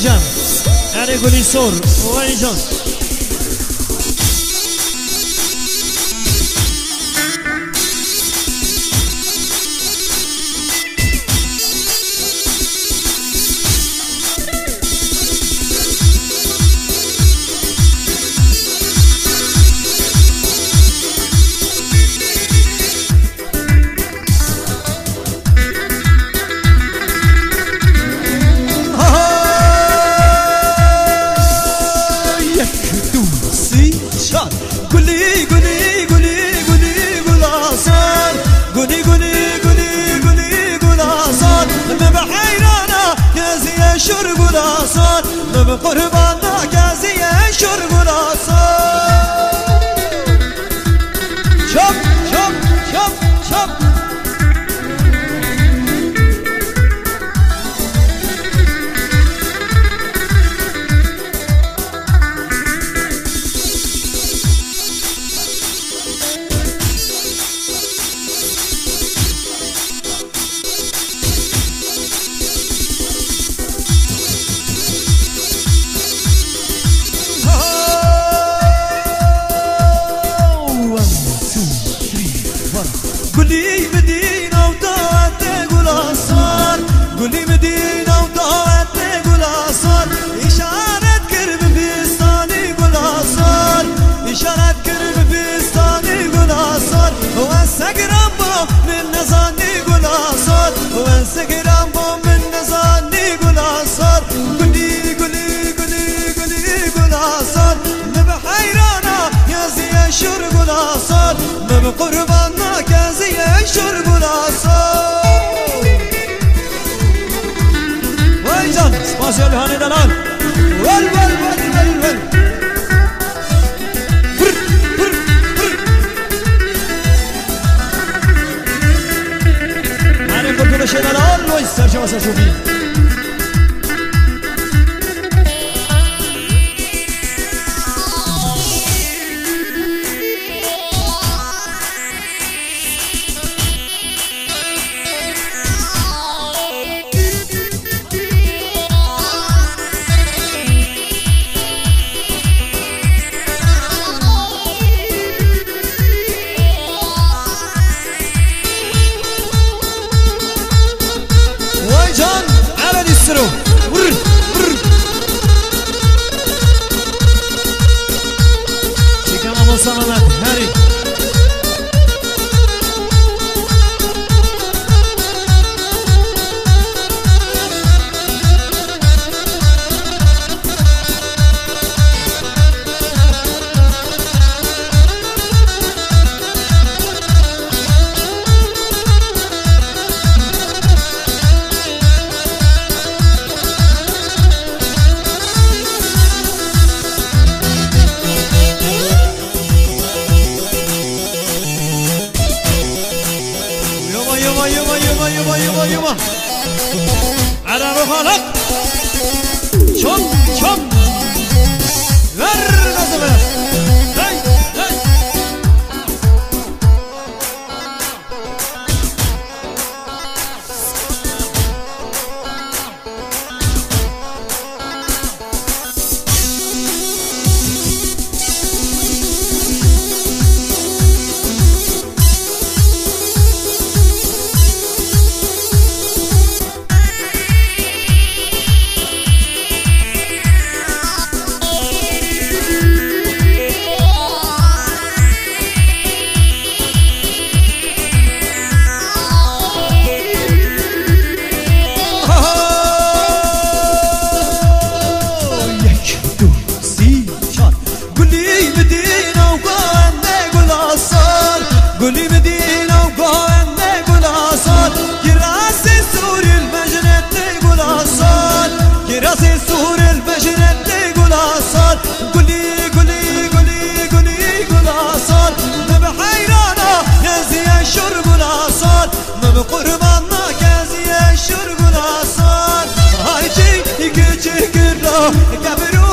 جان يعني قولي صور وين جان شرب الأصال من قربان كازية شرب الأصال شب شب شب شب قولي مدينة وطاعتك والأصال قولي مدينة وطاعتك والأصال إشارة كرب بيستاني والأصال إشارة كرب بيستاني والأصال وانسقرام بوم من نزاني والأصال وانسقرام بوم من نزاني والأصال قولي قولي قولي قولي والأصال نبحيرانا يا زي شرب الأصال نبقربانا كازي شرب الأصال ويجان سباسيو لهاني دلال ول ول ول ول ول يعني قلت له شيء دلال ويستر شو مسا شوفي سرو ور ور شكرا مصممات هاري يما على روحك شم شم ور نظمه هاي هاي قولي مدينة وقوانك والأصال كراسي سور المجنة تقول أصال كراسي سور المجنة تقول أصال قولي قولي قولي قولي قول أصال نبحيرانا يا زي شرب الأصال نبقربانا يا زي شرب الأصال هاي جي يجي كرا كبرو